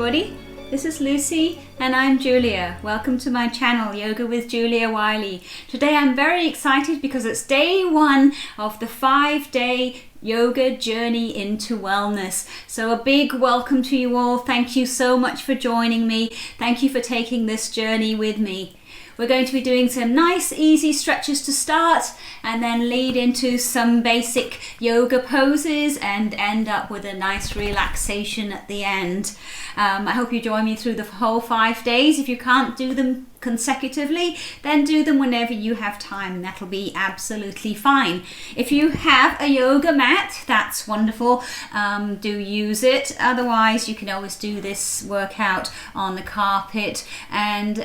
everybody, this is Lucy and I'm Julia. Welcome to my channel, Yoga with Julia Wiley. Today I'm very excited because it's day one of the 5-day yoga journey into wellness. So a big welcome to you all. Thank you so much for joining me. Thank you for taking this journey with me. We're going to be doing some nice easy stretches to start and then lead into some basic yoga poses and end up with a nice relaxation at the end. I hope you join me through the whole 5 days. If you can't do them consecutively, then do them whenever you have time. That'll be absolutely fine. If you have a yoga mat, that's wonderful. Do use it. Otherwise, you can always do this workout on the carpet. And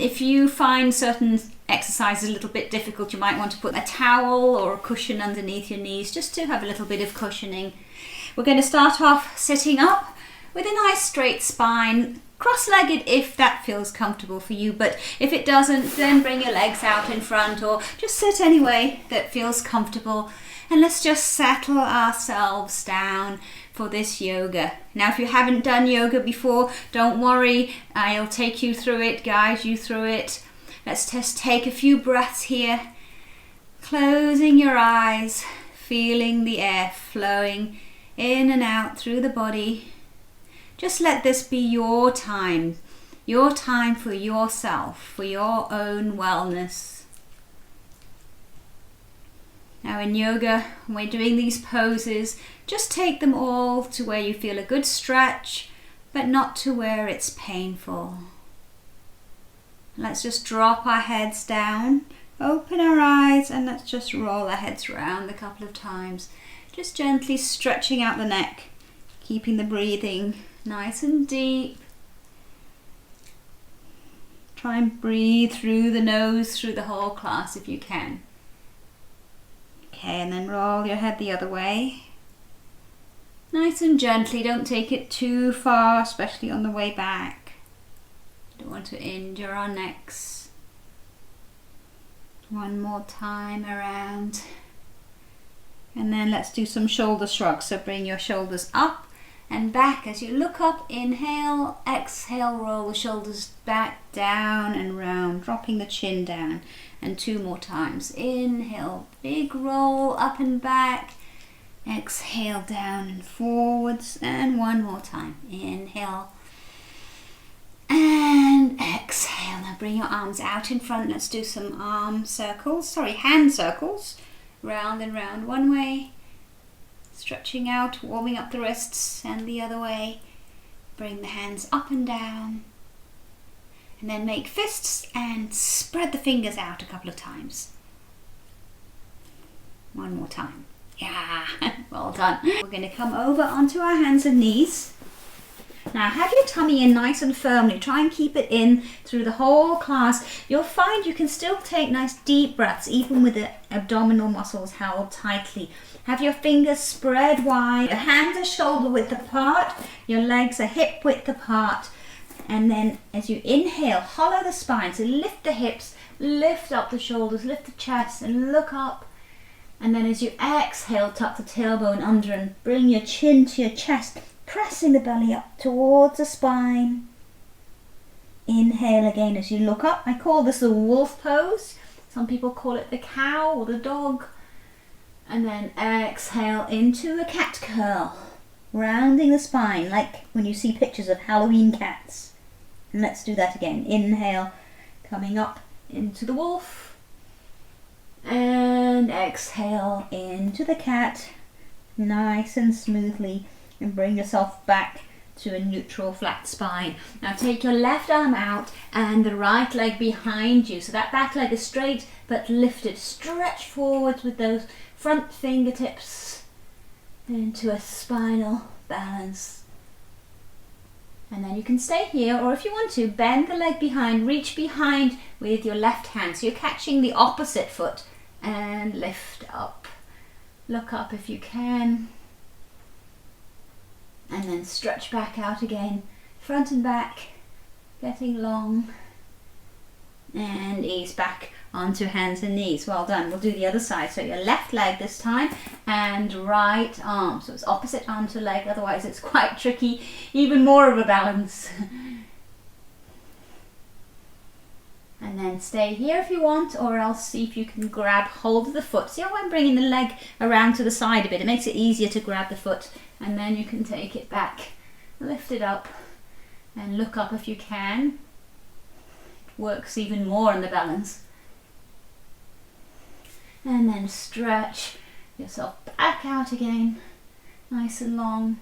if you find certain exercises a little bit difficult, you might want to put a towel or a cushion underneath your knees just to have a little bit of cushioning. We're going to start off sitting up with a nice straight spine, cross-legged if that feels comfortable for you, but if it doesn't, then bring your legs out in front or just sit any way that feels comfortable. And let's just settle ourselves down for this yoga. Now, if you haven't done yoga before, don't worry, I'll take you through it, guide you through it. Let's just take a few breaths here, closing your eyes, feeling the air flowing in and out through the body. Just let this be your time for yourself, for your own wellness. Now in yoga, when we're doing these poses, just take them all to where you feel a good stretch, but not to where it's painful. Let's just drop our heads down, open our eyes, and let's just roll our heads around a couple of times. Just gently stretching out the neck, keeping the breathing nice and deep. Try and breathe through the nose through the whole class if you can. Okay, and then roll your head the other way. Nice and gently, don't take it too far, especially on the way back. Don't want to injure our necks. One more time around. And then let's do some shoulder shrugs. So bring your shoulders up and back. As you look up, inhale, exhale, roll the shoulders back, down and round, dropping the chin down. And 2 more times. Inhale, big roll up and back. Exhale, down and forwards. And 1 more time. Inhale and exhale. Now bring your arms out in front. Let's do some hand circles. Round and round one way. Stretching out, warming up the wrists, and the other way. Bring the hands up and down. And then make fists and spread the fingers out a couple of times. 1 more time. Yeah, well done. We're going to come over onto our hands and knees. Now have your tummy in nice and firmly. Try and keep it in through the whole class. You'll find you can still take nice deep breaths even with the abdominal muscles held tightly. Have your fingers spread wide. Your hands are shoulder width apart. Your legs are hip width apart. And then as you inhale, hollow the spine. So lift the hips, lift up the shoulders, lift the chest and look up. And then as you exhale, tuck the tailbone under and bring your chin to your chest, pressing the belly up towards the spine. Inhale again as you look up. I call this the wolf pose. Some people call it the cow or the dog. And then exhale into a cat curl, rounding the spine like when you see pictures of Halloween cats. And let's do that again. Inhale, coming up into the wolf. And exhale into the cat, nice and smoothly. And bring yourself back to a neutral flat spine. Now take your left arm out and the right leg behind you. So that back leg is straight but lifted. Stretch forwards with those front fingertips into a spinal balance. And then you can stay here, or if you want to, bend the leg behind, reach behind with your left hand. So you're catching the opposite foot and lift up. Look up if you can. And then stretch back out again, front and back, getting long. And ease back onto hands and knees. Well done. We'll do the other side. So your left leg this time and right arm. So it's opposite arm to leg, otherwise it's quite tricky, even more of a balance. And then stay here if you want, or else see if you can grab hold of the foot. See how I'm bringing the leg around to the side a bit? It makes it easier to grab the foot, and then you can take it back, lift it up, and look up if you can. It works even more on the balance. And then stretch yourself back out again, nice and long.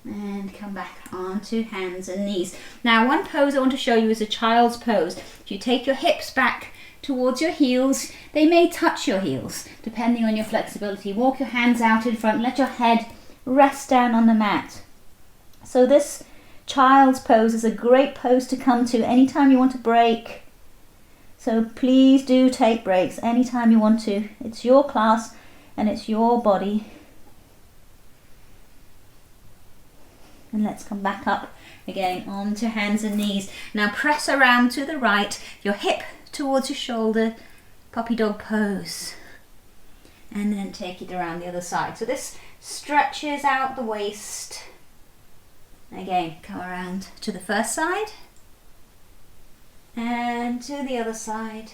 And come back onto hands and knees. Now, one pose I want to show you is a child's pose. If you take your hips back towards your heels, they may touch your heels, depending on your flexibility. Walk your hands out in front, let your head rest down on the mat. So this child's pose is a great pose to come to anytime you want to break. So please do take breaks anytime you want to. It's your class and it's your body. And let's come back up again onto hands and knees. Now press around to the right, your hip towards your shoulder, puppy dog pose. And then take it around the other side. So this stretches out the waist. Again, come around to the first side and to the other side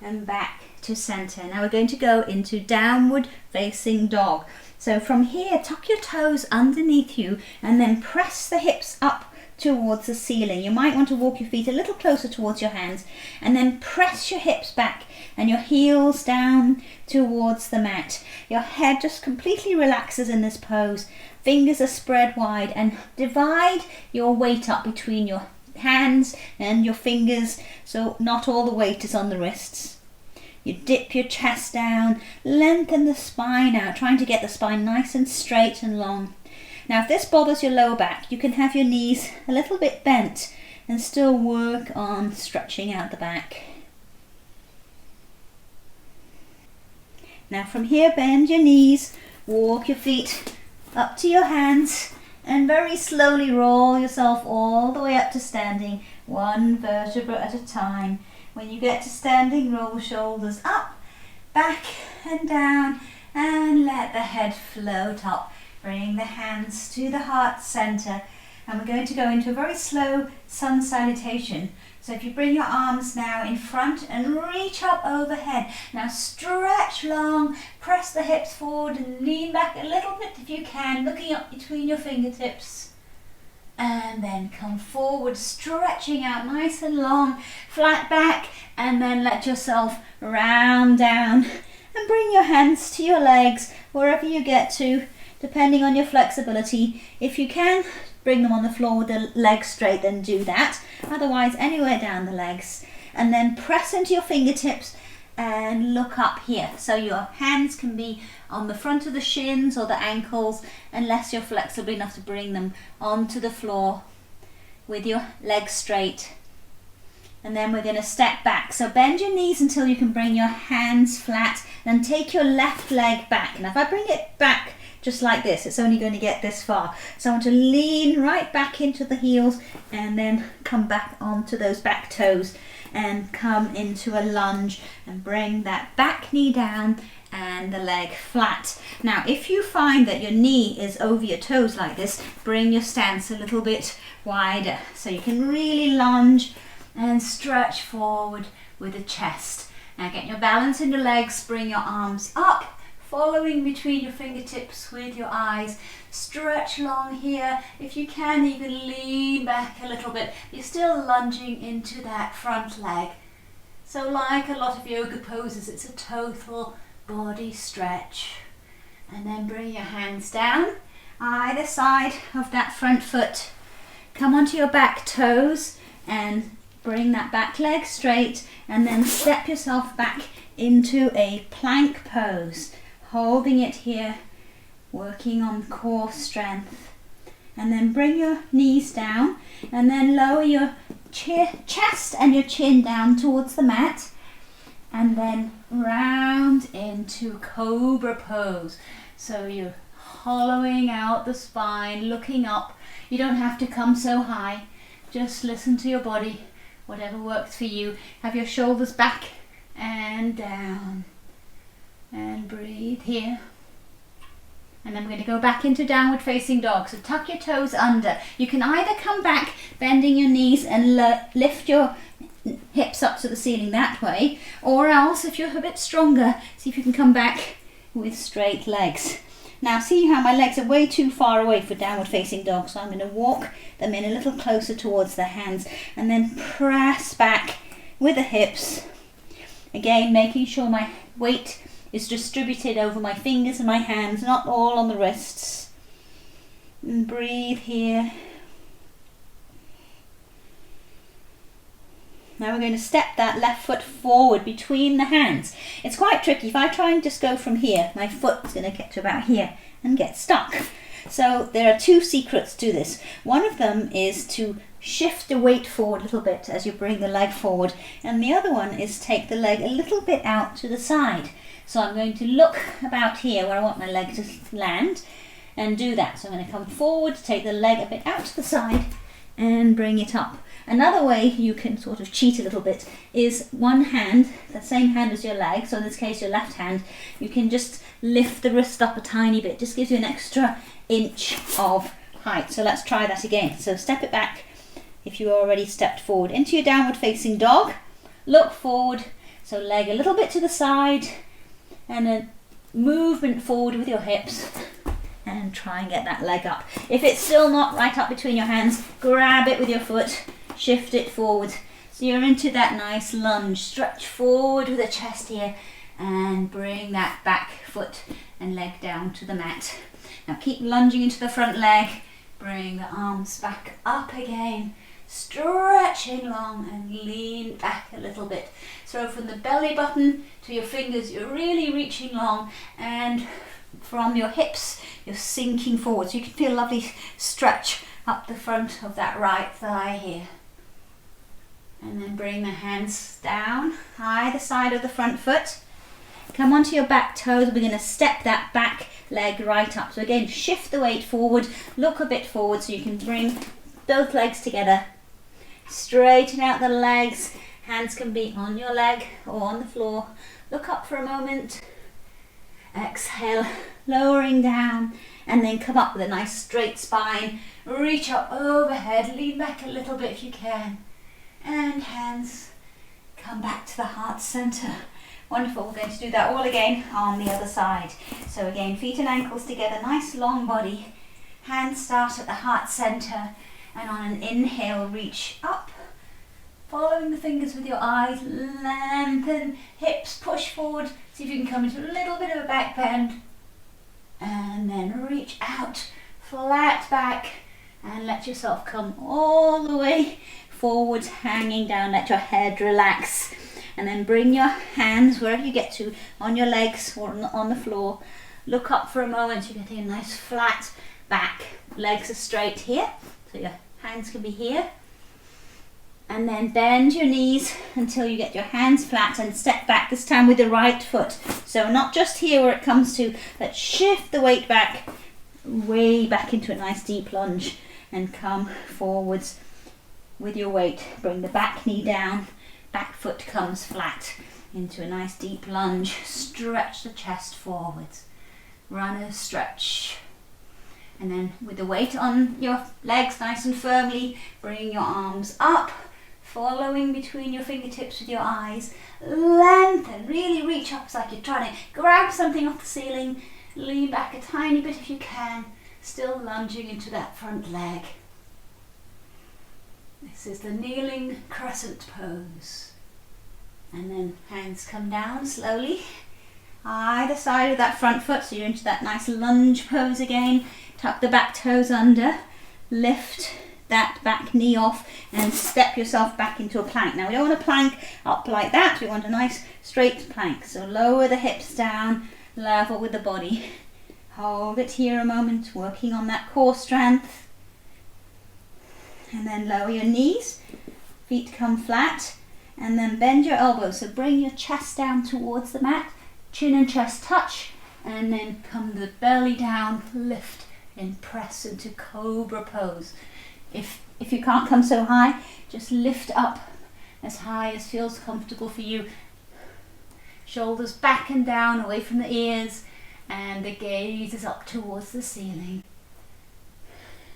and back to center. Now we're going to go into downward facing dog. So from here, tuck your toes underneath you and then press the hips up towards the ceiling. You might want to walk your feet a little closer towards your hands and then press your hips back and your heels down towards the mat. Your head just completely relaxes in this pose. Fingers are spread wide and divide your weight up between your hands and your fingers so not all the weight is on the wrists. You dip your chest down, lengthen the spine out, trying to get the spine nice and straight and long. Now if this bothers your lower back, you can have your knees a little bit bent and still work on stretching out the back. Now from here, bend your knees, walk your feet up to your hands and very slowly roll yourself all the way up to standing, one vertebra at a time. When you get to standing, roll shoulders up, back and down, and let the head float up. Bring the hands to the heart center, and we're going to go into a very slow sun salutation. So if you bring your arms now in front and reach up overhead. Now stretch long, press the hips forward and lean back a little bit if you can, looking up between your fingertips. And then come forward, stretching out nice and long, flat back, and then let yourself round down and bring your hands to your legs, wherever you get to, depending on your flexibility. If you can, bring them on the floor with the legs straight, then do that. Otherwise, anywhere down the legs. And then press into your fingertips and look up here. So your hands can be on the front of the shins or the ankles, unless you're flexible enough to bring them onto the floor with your legs straight. And then we're going to step back. So bend your knees until you can bring your hands flat, and take your left leg back. Now if I bring it back just like this, it's only going to get this far. So I want to lean right back into the heels and then come back onto those back toes and come into a lunge and bring that back knee down and the leg flat. Now if you find that your knee is over your toes like this, bring your stance a little bit wider so you can really lunge and stretch forward with the chest. Now get your balance in your legs, bring your arms up, following between your fingertips with your eyes. Stretch long here. If you can, even lean back a little bit. You're still lunging into that front leg. So like a lot of yoga poses, it's a total body stretch. And then bring your hands down either side of that front foot. Come onto your back toes and bring that back leg straight, and then step yourself back into a plank pose, holding it here, working on core strength. And then bring your knees down and then lower your chest and your chin down towards the mat, and then round into cobra pose. So you're hollowing out the spine, looking up. You don't have to come so high, just listen to your body whatever works for you. Have your shoulders back and down, and breathe here. And then we're going to go back into downward facing dog. So tuck your toes under. You can either come back bending your knees and lift your hips up to the ceiling that way, or else if you're a bit stronger, see if you can come back with straight legs. Now see how my legs are way too far away for downward facing dog, so I'm going to walk them in a little closer towards the hands and then press back with the hips. Again, making sure my weight is distributed over my fingers and my hands, not all on the wrists. And breathe here. Now we're going to step that left foot forward between the hands. It's quite tricky. If I try and just go from here, my foot's going to get to about here and get stuck. So there are two secrets to this. One of them is to shift the weight forward a little bit as you bring the leg forward, and the other one is take the leg a little bit out to the side. So I'm going to look about here where I want my leg to land and do that. So I'm going to come forward, take the leg a bit out to the side and bring it up. Another way you can sort of cheat a little bit is one hand, the same hand as your leg, so in this case your left hand, you can just lift the wrist up a tiny bit. Just gives you an extra inch of height. So let's try that again. So step it back if you already stepped forward into your downward facing dog. Look forward, so leg a little bit to the side, and a movement forward with your hips, and try and get that leg up. If it's still not right up between your hands, grab it with your foot, shift it forward. So you're into that nice lunge. Stretch forward with the chest here and bring that back foot and leg down to the mat. Now keep lunging into the front leg. Bring the arms back up again. Stretching long and lean back a little bit. So from the belly button to your fingers, you're really reaching long, and from your hips, you're sinking forward. So you can feel a lovely stretch up the front of that right thigh here. And then bring the hands down, either side of the front foot. Come onto your back toes. We're going to step that back leg right up. So again, shift the weight forward, look a bit forward so you can bring both legs together. Straighten out the legs. Hands can be on your leg or on the floor. Look up for a moment. Exhale, lowering down, and then come up with a nice straight spine. Reach up overhead, lean back a little bit if you can. And hands come back to the heart center. Wonderful. We're going to do that all again on the other side. So again, feet and ankles together, nice long body. Hands start at the heart center, and on an inhale, reach up. Following the fingers with your eyes, lengthen, hips push forward. See if you can come into a little bit of a back bend. And then reach out, flat back, and let yourself come all the way forwards, hanging down. Let your head relax. And then bring your hands wherever you get to, on your legs or on the floor. Look up for a moment. You're getting a nice flat back. Legs are straight here, so your hands can be here. And then bend your knees until you get your hands flat and step back, this time with the right foot. So not just here where it comes to, but shift the weight back, way back into a nice deep lunge, and come forwards with your weight. Bring the back knee down, back foot comes flat into a nice deep lunge. Stretch the chest forwards. Runner stretch. And then with the weight on your legs nice and firmly, bring your arms up, following between your fingertips with your eyes. Lengthen, really reach up. It's like you're trying to grab something off the ceiling. Lean back a tiny bit if you can, still lunging into that front leg. This is the kneeling crescent pose. And then hands come down slowly, either side of that front foot, so you're into that nice lunge pose again. Tuck the back toes under, lift that back knee off, and step yourself back into a plank. Now we don't want to plank up like that, we want a nice straight plank. So lower the hips down, level with the body. Hold it here a moment, working on that core strength. And then lower your knees, feet come flat, and then bend your elbows. So bring your chest down towards the mat, chin and chest touch, and then come the belly down, lift and press into cobra pose. If you can't come so high, just lift up as high as feels comfortable for you. Shoulders back and down, away from the ears, and the gaze is up towards the ceiling.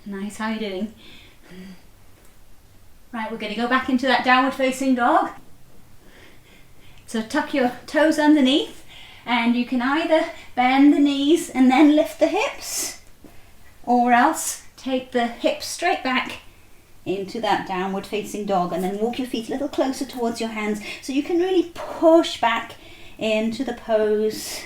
Nice, how are you doing? Right, we're going to go back into that downward facing dog. So tuck your toes underneath, and you can either bend the knees and then lift the hips, or else take the hips straight back into that downward facing dog, and then walk your feet a little closer towards your hands so you can really push back into the pose,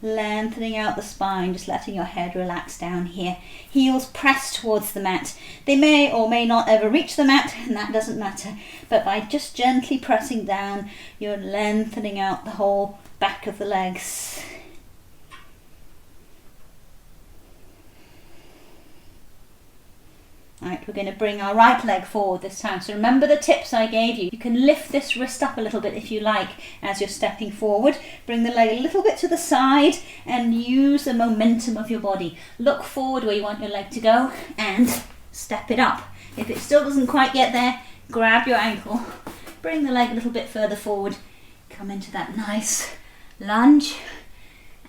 lengthening out the spine, just letting your head relax down here. Heels pressed towards the mat. They may or may not ever reach the mat, and that doesn't matter, but by just gently pressing down, you're lengthening out the whole back of the legs. Right, we're going to bring our right leg forward this time. So remember the tips I gave you. You can lift this wrist up a little bit if you like as you're stepping forward. Bring the leg a little bit to the side and use the momentum of your body. Look forward where you want your leg to go and step it up. If it still doesn't quite get there, grab your ankle. Bring the leg a little bit further forward. Come into that nice lunge.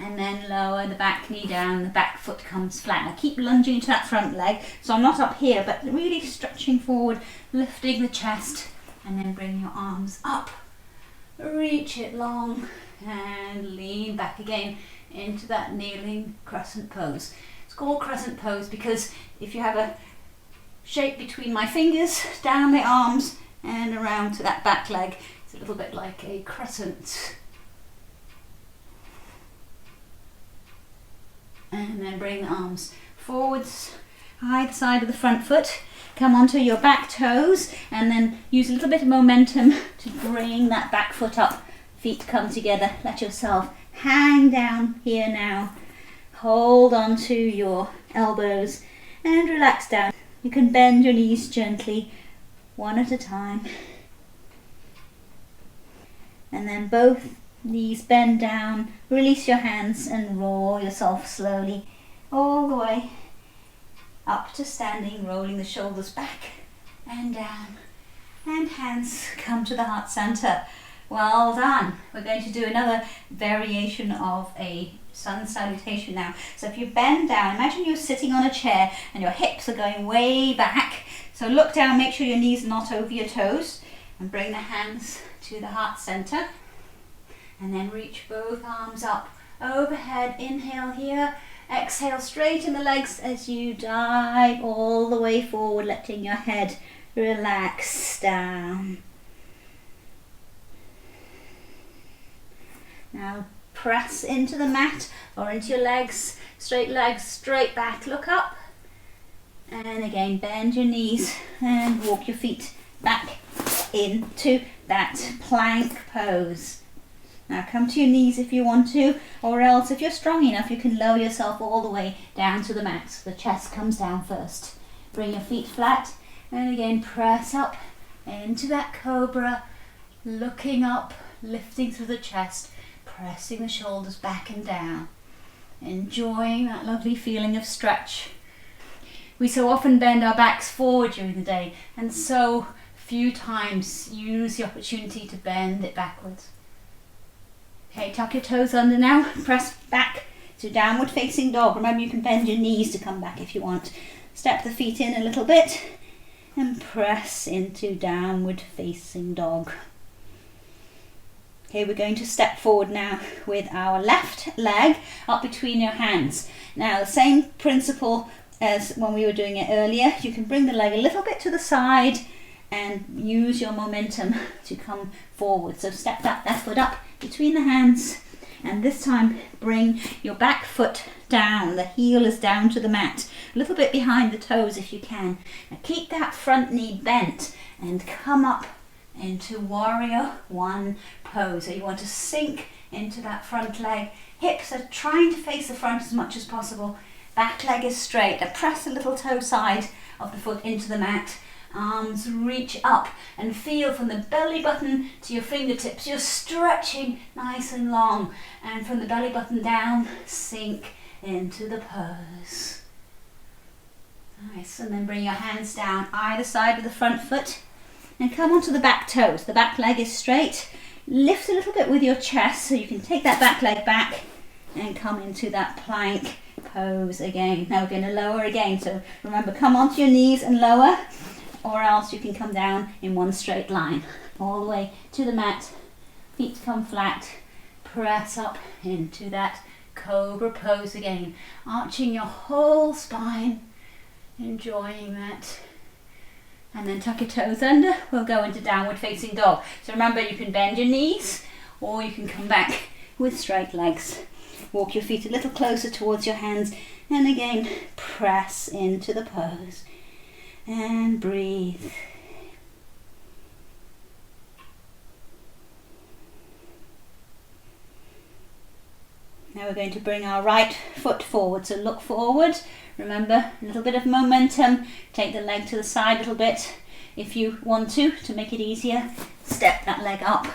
And then lower the back knee down, the back foot comes flat. Now keep lunging into that front leg. So I'm not up here, but really stretching forward, lifting the chest, and then bring your arms up. Reach it long and lean back again into that kneeling crescent pose. It's called crescent pose because if you have a shape between my fingers, down the arms and around to that back leg, it's a little bit like a crescent. And then bring the arms forwards, either side of the front foot. Come onto your back toes and then use a little bit of momentum to bring that back foot up. Feet come together. Let yourself hang down here now. Hold on to your elbows and relax down. You can bend your knees gently, one at a time. And then both knees bend down, release your hands and roll yourself slowly all the way up to standing, rolling the shoulders back and down, and hands come to the heart center. Well done. We're going to do another variation of a sun salutation now. So if you bend down, imagine you're sitting on a chair and your hips are going way back. So look down, make sure your knees are not over your toes, and bring the hands to the heart center. And then reach both arms up overhead. Inhale here. Exhale, straighten the legs as you dive all the way forward, letting your head relax down. Now press into the mat or into your legs, straight back, look up. And again, bend your knees and walk your feet back into that plank pose. Now come to your knees if you want to, or else if you're strong enough you can lower yourself all the way down to the mat. So the chest comes down first. Bring your feet flat and again press up into that cobra, looking up, lifting through the chest, pressing the shoulders back and down. Enjoying that lovely feeling of stretch. We so often bend our backs forward during the day and so few times use the opportunity to bend it backwards. Okay, tuck your toes under now, press back to downward facing dog. Remember you can bend your knees to come back if you want. Step the feet in a little bit and press into downward facing dog. Okay, we're going to step forward now with our left leg up between your hands. Now the same principle as when we were doing it earlier. You can bring the leg a little bit to the side and use your momentum to come forward. So step that left foot up between the hands, and this time bring your back foot down. The heel is down to the mat, a little bit behind the toes if you can. Now keep that front knee bent and come up into warrior one pose. So you want to sink into that front leg. Hips are trying to face the front as much as possible. Back leg is straight. Now press the little toe side of the foot into the mat. Arms reach up and feel from the belly button to your fingertips. You're stretching nice and long, and from the belly button down, sink into the pose. Nice, and then bring your hands down either side of the front foot. and come onto the back toes. The back leg is straight. Lift a little bit with your chest so you can take that back leg back and come into that plank pose again. Now we're going to lower again, so remember, come onto your knees and lower, or else you can come down in one straight line all the way to the mat. Feet come flat, press up into that cobra pose again, arching your whole spine, enjoying that. And then tuck your toes under. We'll go into downward facing dog. So remember, you can bend your knees or you can come back with straight legs. Walk your feet a little closer towards your hands, and again press into the pose and breathe. Now we're going to bring our right foot forward, so look forward. Remember, a little bit of momentum. Take the leg to the side a little bit if you want to make it easier. Step that leg up,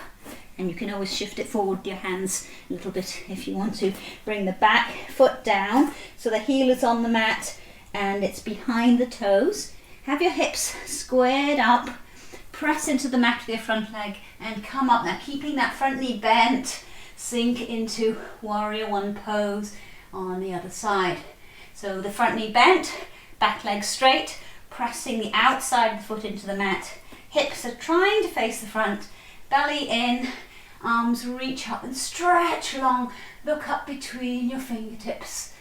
and you can always shift it forward with your hands a little bit if you want to. Bring the back foot down so the heel is on the mat and it's behind the toes. Have your hips squared up. Press into the mat with your front leg and come up now, keeping that front knee bent. Sink into warrior one pose on the other side. So the front knee bent, back leg straight, pressing the outside of the foot into the mat. Hips are trying to face the front, belly in, arms reach up and stretch long. Look up between your fingertips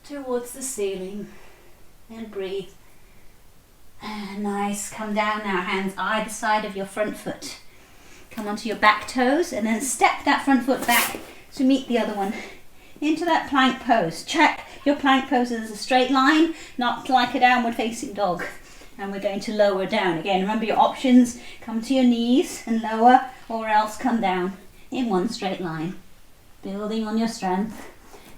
towards the ceiling and breathe. And nice, come down now, hands either side of your front foot. Come onto your back toes and then step that front foot back to meet the other one into that plank pose. Check your plank pose as a straight line, not like a downward facing dog. And we're going to lower down. Again, remember your options, come to your knees and lower, or else come down in one straight line. Building on your strength.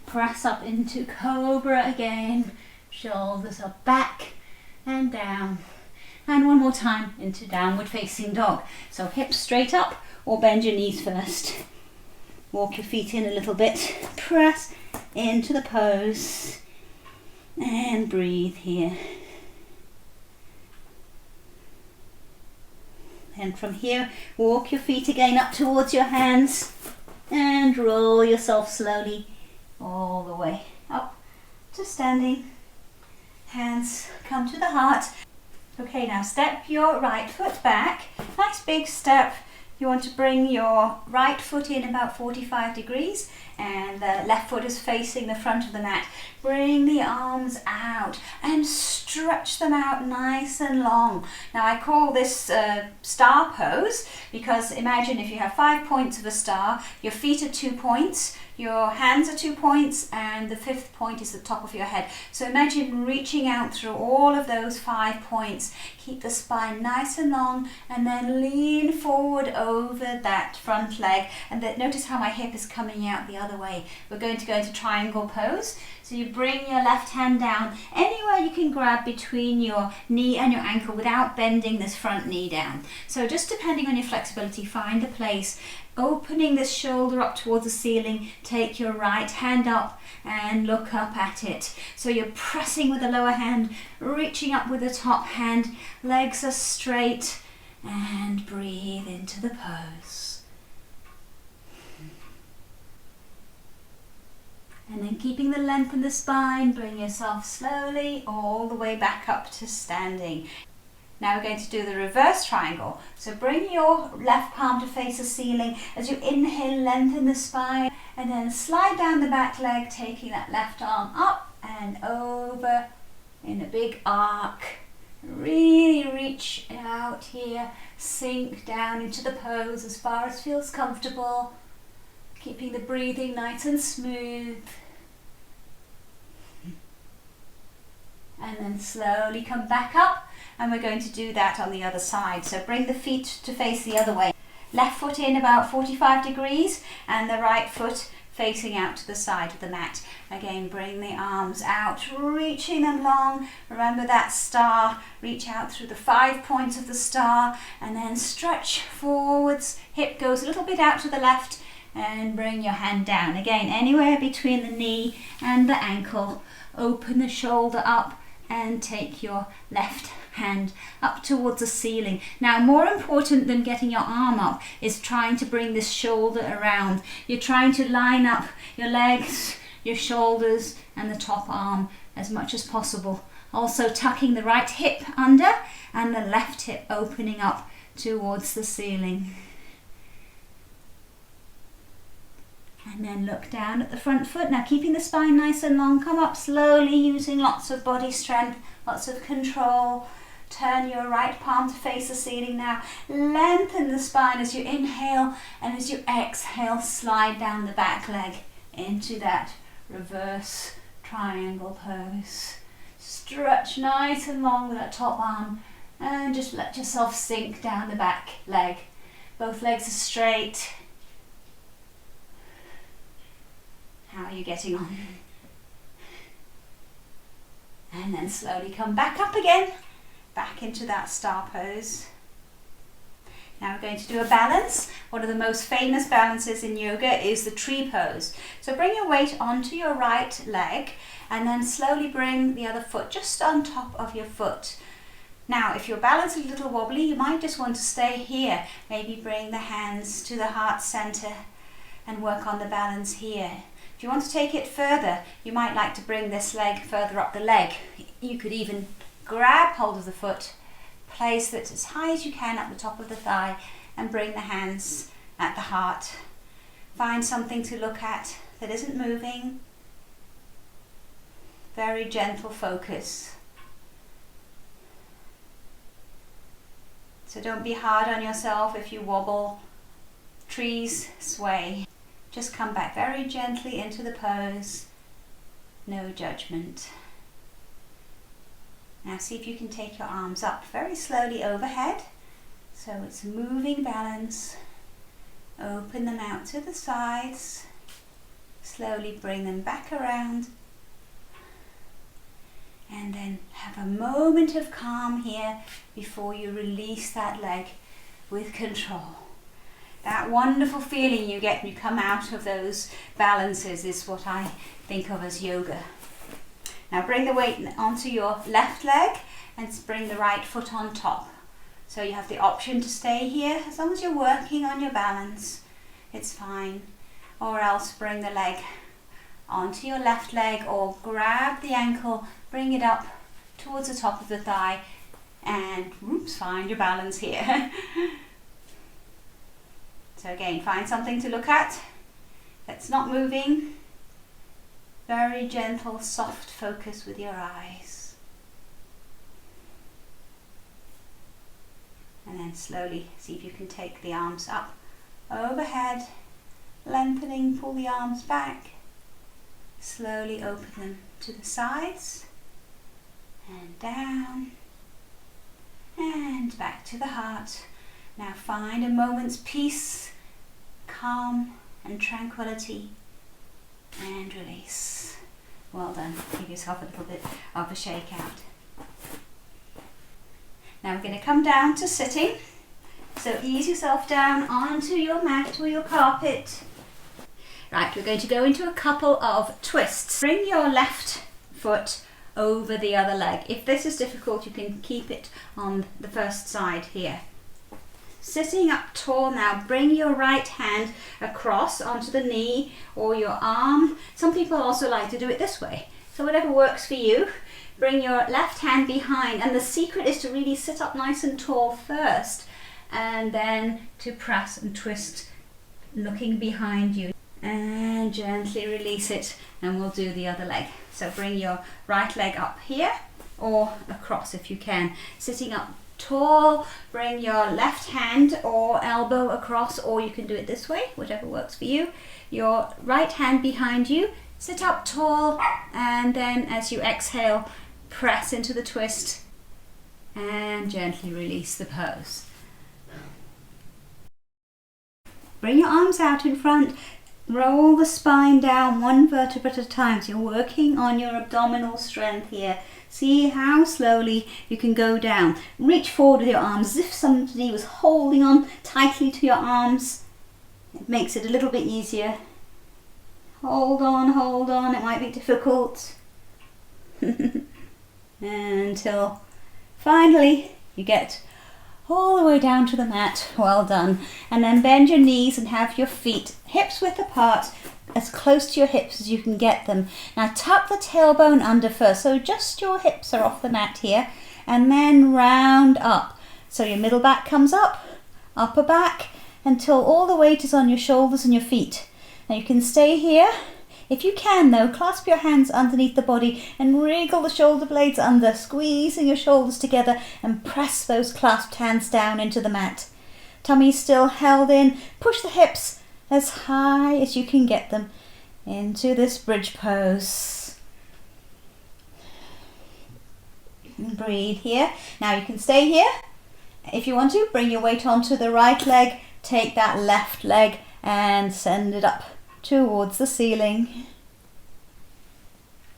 Press up into cobra again. Shoulders are back and down. And one more time into downward facing dog. So hips straight up or bend your knees first. Walk your feet in a little bit. Press into the pose. And breathe here. And from here, walk your feet again up towards your hands. And roll yourself slowly all the way up to standing. Hands come to the heart. Okay, now step your right foot back. Nice big step. You want to bring your right foot in about 45 degrees and the left foot is facing the front of the mat. Bring the arms out and stretch them out nice and long. Now I call this star pose because imagine if you have 5 points of a star, your feet are 2 points, your hands are 2 points, and the 5th point is the top of your head. So imagine reaching out through all of those 5 points. Keep the spine nice and long and then lean forward over that front leg. And notice how my hip is coming out the other way. We're going to go into triangle pose. So you bring your left hand down anywhere you can grab between your knee and your ankle without bending this front knee down. So just depending on your flexibility, find a place. Opening this shoulder up towards the ceiling, take your right hand up and look up at it. So you're pressing with the lower hand, reaching up with the top hand, legs are straight, and breathe into the pose. And then keeping the length in the spine, bring yourself slowly all the way back up to standing. Now we're going to do the reverse triangle. So bring your left palm to face the ceiling. As you inhale, lengthen the spine and then slide down the back leg, taking that left arm up and over in a big arc. Really reach out here, sink down into the pose as far as feels comfortable, keeping the breathing nice and smooth. And then slowly come back up. And we're going to do that on the other side. So bring the feet to face the other way. Left foot in about 45 degrees and the right foot facing out to the side of the mat. Again, bring the arms out, reaching them long. Remember that star. Reach out through the 5 points of the star and then stretch forwards. Hip goes a little bit out to the left and bring your hand down. Again, anywhere between the knee and the ankle. Open the shoulder up and take your left hand up towards the ceiling. Now, more important than getting your arm up is trying to bring this shoulder around. You're trying to line up your legs, your shoulders and the top arm as much as possible. Also tucking the right hip under and the left hip opening up towards the ceiling. And then look down at the front foot. Now keeping the spine nice and long, come up slowly using lots of body strength, lots of control. Turn your right palm to face the ceiling now. Lengthen the spine as you inhale, and as you exhale, slide down the back leg into that reverse triangle pose. Stretch nice and long with that top arm and just let yourself sink down the back leg. Both legs are straight. How are you getting on? And then slowly come back up again, back into that star pose. Now we're going to do a balance. One of the most famous balances in yoga is the tree pose. So bring your weight onto your right leg and then slowly bring the other foot just on top of your foot. Now, if your balance is a little wobbly, you might just want to stay here. Maybe bring the hands to the heart center and work on the balance here. If you want to take it further, you might like to bring this leg further up the leg. You could even grab hold of the foot, place it as high as you can up the top of the thigh and bring the hands at the heart. Find something to look at that isn't moving. Very gentle focus. So don't be hard on yourself if you wobble. Trees sway. Just come back very gently into the pose. No judgment. Now see if you can take your arms up very slowly overhead. So it's a moving balance. Open them out to the sides. Slowly bring them back around. And then have a moment of calm here before you release that leg with control. That wonderful feeling you get when you come out of those balances is what I think of as yoga. Now bring the weight onto your left leg and bring the right foot on top. So you have the option to stay here as long as you're working on your balance. It's fine. Or else bring the leg onto your left leg or grab the ankle, bring it up towards the top of the thigh and find your balance here. So again, find something to look at that's not moving. Very gentle, soft focus with your eyes. And then slowly see if you can take the arms up overhead, lengthening, pull the arms back. Slowly open them to the sides and down and back to the heart. Now find a moment's peace, calm and tranquility and release. Well done. Give yourself a little bit of a shake out. Now we're going to come down to sitting. So ease yourself down onto your mat or your carpet. Right, we're going to go into a couple of twists. Bring your left foot over the other leg. If this is difficult, you can keep it on the first side here. Sitting up tall now, bring your right hand across onto the knee or your arm. Some people also like to do it this way. So whatever works for you. Bring your left hand behind, and the secret is to really sit up nice and tall first and then to press and twist looking behind you. And gently release it and we'll do the other leg. So bring your right leg up here or across if you can. Sitting up tall, bring your left hand or elbow across, or you can do it this way, whatever works for you. Your right hand behind you, sit up tall, and then as you exhale, press into the twist and gently release the pose. Bring your arms out in front. Roll the spine down one vertebra at a time. So you're working on your abdominal strength here. See how slowly you can go down. Reach forward with your arms as if somebody was holding on tightly to your arms. It makes it a little bit easier. Hold on, hold on. It might be difficult. until finally you get all the way down to the mat. Well done. And then bend your knees and have your feet hips width apart, as close to your hips as you can get them. Now tuck the tailbone under first, so just your hips are off the mat here, and then round up. So your middle back comes up, upper back, until all the weight is on your shoulders and your feet. Now you can stay here. If you can though, clasp your hands underneath the body and wriggle the shoulder blades under, squeezing your shoulders together and press those clasped hands down into the mat. Tummy still held in. Push the hips as high as you can get them into this bridge pose. And breathe here. Now you can stay here. If you want to, bring your weight onto the right leg. Take that left leg and send it up towards the ceiling,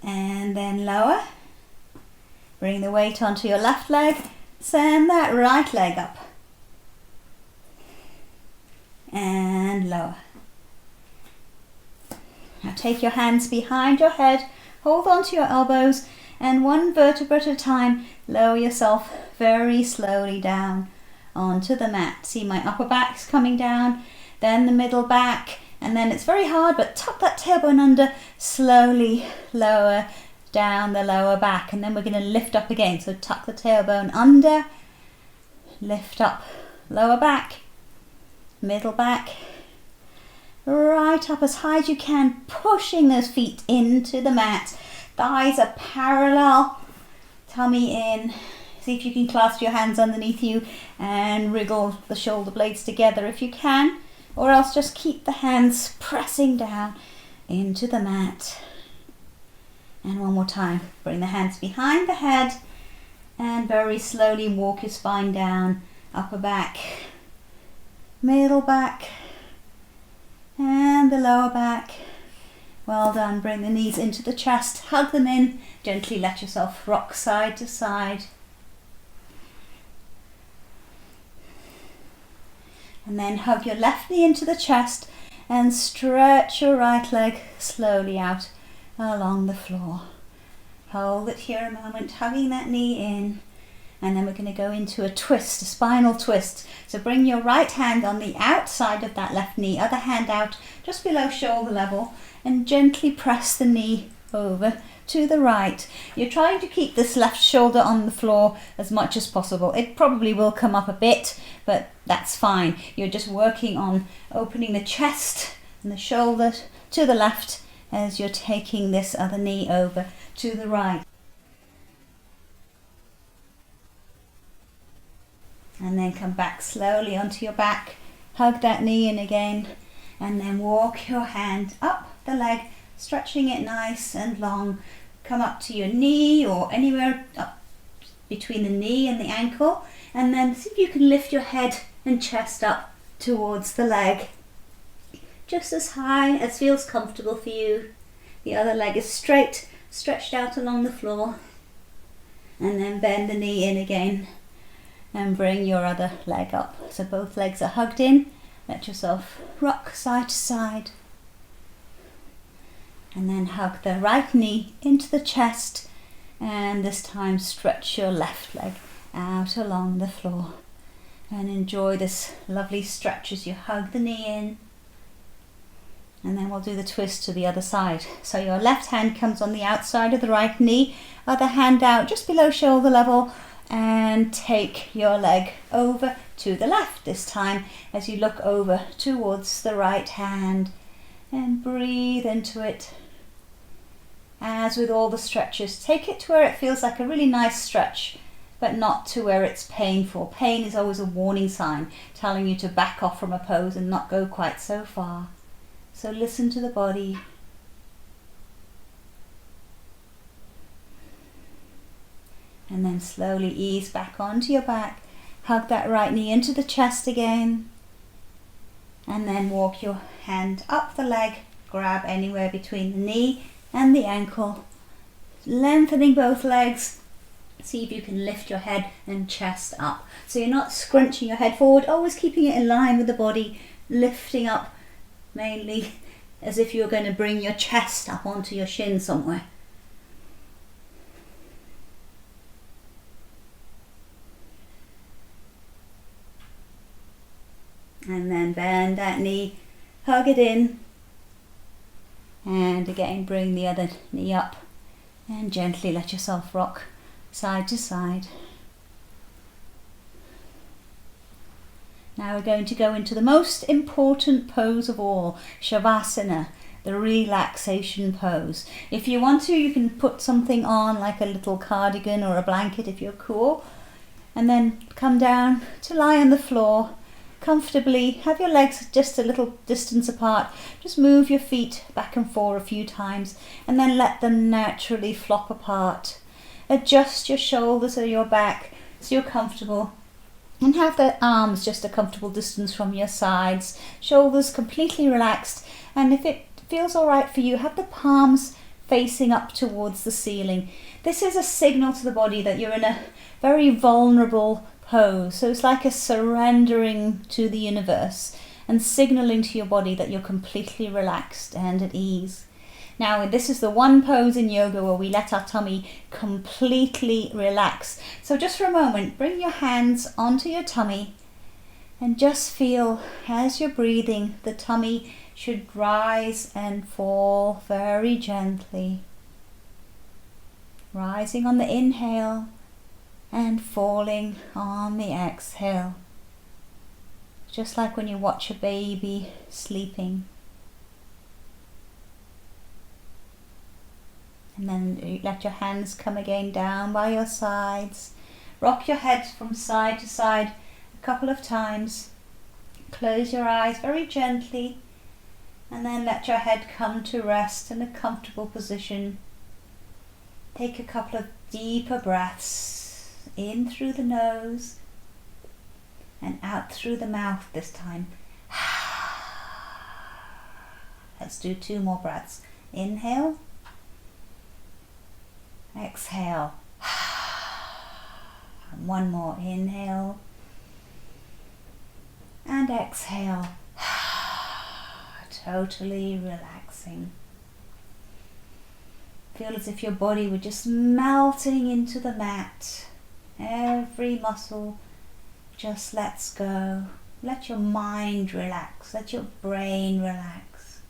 and then lower. Bring the weight onto your left leg, send that right leg up, and lower. Now take your hands behind your head, hold onto your elbows, and one vertebra at a time, lower yourself very slowly down onto the mat. See, my upper back's coming down, then the middle back, and then it's very hard, but tuck that tailbone under, slowly lower down the lower back, and then we're going to lift up again. So tuck the tailbone under, lift up, lower back, middle back, right up as high as you can, pushing those feet into the mat. Thighs are parallel, tummy in. See if you can clasp your hands underneath you and wriggle the shoulder blades together if you can. Or else just keep the hands pressing down into the mat. And one more time, bring the hands behind the head and very slowly walk your spine down, upper back, middle back, and the lower back. Well done. Bring the knees into the chest, hug them in, gently let yourself rock side to side. And then hug your left knee into the chest and stretch your right leg slowly out along the floor. Hold it here a moment, hugging that knee in. And then we're going to go into a twist, a spinal twist. So bring your right hand on the outside of that left knee, other hand out just below shoulder level, and gently press the knee over to the right. You're trying to keep this left shoulder on the floor as much as possible. It probably will come up a bit, but that's fine. You're just working on opening the chest and the shoulder to the left as you're taking this other knee over to the right. And then come back slowly onto your back, hug that knee in again, and then walk your hand up the leg, stretching it nice and long. Come up to your knee or anywhere up between the knee and the ankle, and then see if you can lift your head and chest up towards the leg, just as high as feels comfortable for you. The other leg is straight, stretched out along the floor, and then bend the knee in again and bring your other leg up. So both legs are hugged in. Let yourself rock side to side. And then hug the right knee into the chest, and this time stretch your left leg out along the floor. And enjoy this lovely stretch as you hug the knee in. And then we'll do the twist to the other side. So your left hand comes on the outside of the right knee, other hand out just below shoulder level, and take your leg over to the left this time as you look over towards the right hand, and breathe into it. As with all the stretches, take it to where it feels like a really nice stretch, but not to where it's painful. Pain is always a warning sign telling you to back off from a pose and not go quite so far. So listen to the body. And then slowly ease back onto your back. Hug that right knee into the chest again. And then walk your hand up the leg. Grab anywhere between the knee and the ankle. Lengthening both legs. See if you can lift your head and chest up. So you're not scrunching your head forward, always keeping it in line with the body, lifting up mainly as if you're going to bring your chest up onto your shin somewhere. And then bend that knee, hug it in. And again, bring the other knee up and gently let yourself rock side to side. Now we're going to go into the most important pose of all, Shavasana, the relaxation pose. If you want to, you can put something on like a little cardigan or a blanket if you're cool, and then come down to lie on the floor comfortably. Have your legs just a little distance apart. Just move your feet back and forth a few times and then let them naturally flop apart. Adjust your shoulders or your back so you're comfortable. And have the arms just a comfortable distance from your sides. Shoulders completely relaxed. And if it feels all right for you, have the palms facing up towards the ceiling. This is a signal to the body that you're in a very vulnerable pose. So it's like a surrendering to the universe and signaling to your body that you're completely relaxed and at ease. Now, this is the one pose in yoga where we let our tummy completely relax. So just for a moment, bring your hands onto your tummy and just feel as you're breathing, the tummy should rise and fall very gently. Rising on the inhale and falling on the exhale. Just like when you watch a baby sleeping. And then you let your hands come again down by your sides. Rock your head from side to side a couple of times. Close your eyes very gently. And then let your head come to rest in a comfortable position. Take a couple of deeper breaths. In through the nose. And out through the mouth this time. Let's do 2 more breaths. Inhale. Exhale. And 1 more. Inhale. And exhale. Totally relaxing. Feel as if your body were just melting into the mat. Every muscle just lets go. Let your mind relax. Let your brain relax.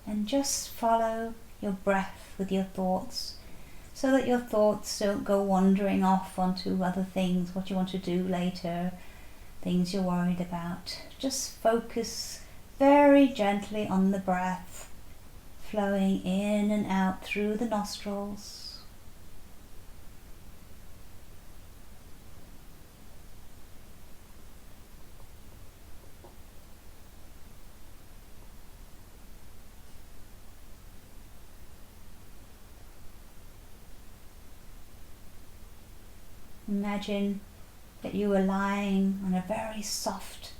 And just follow your breath with your thoughts, so that your thoughts don't go wandering off onto other things, what you want to do later, things you're worried about. Just focus very gently on the breath, flowing in and out through the nostrils. Imagine that you are lying on a very soft,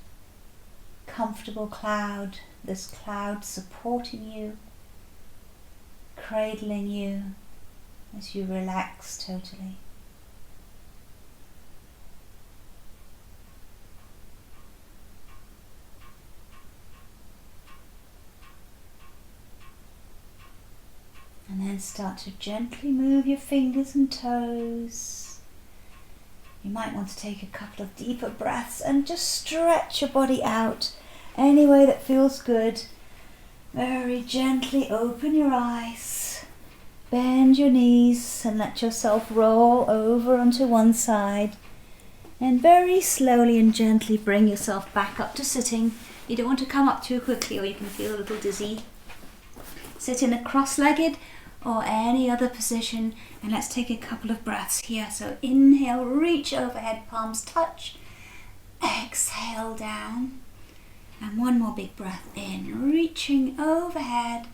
comfortable cloud, this cloud supporting you, cradling you as you relax totally. And then start to gently move your fingers and toes. You might want to take a couple of deeper breaths and just stretch your body out any way that feels good. Very gently open your eyes, bend your knees and let yourself roll over onto one side, and very slowly and gently bring yourself back up to sitting. You don't want to come up too quickly or you can feel a little dizzy. Sit in a cross-legged or any other position, and let's take a couple of breaths here. So inhale, reach overhead, palms touch. Exhale down, and 1 more big breath in, reaching overhead,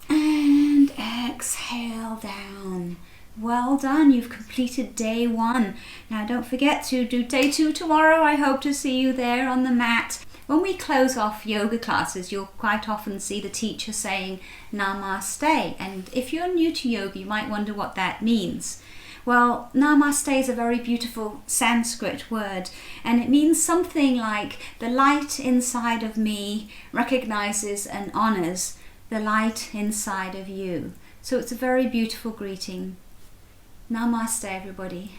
and exhale down. Well done, you've completed day 1. Now don't forget to do day 2 tomorrow. I hope to see you there on the mat. When we close off yoga classes, you'll quite often see the teacher saying Namaste. And if you're new to yoga, you might wonder what that means. Well, Namaste is a very beautiful Sanskrit word, and it means something like the light inside of me recognizes and honors the light inside of you. So it's a very beautiful greeting. Namaste, everybody.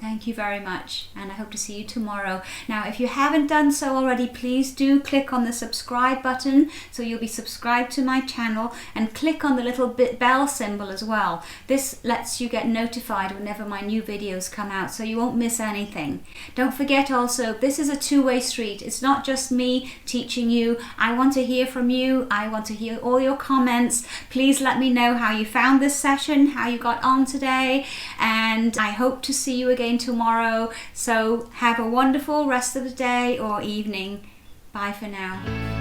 Thank you very much, and I hope to see you tomorrow. Now, if you haven't done so already, please do click on the subscribe button so you'll be subscribed to my channel, and click on the little bell symbol as well. This lets you get notified whenever my new videos come out, so you won't miss anything. Don't forget also, this is a two-way street. It's not just me teaching you. I want to hear from you. I want to hear all your comments. Please let me know how you found this session, how you got on today, and I hope to see you again tomorrow. So have a wonderful rest of the day or evening. Bye for now.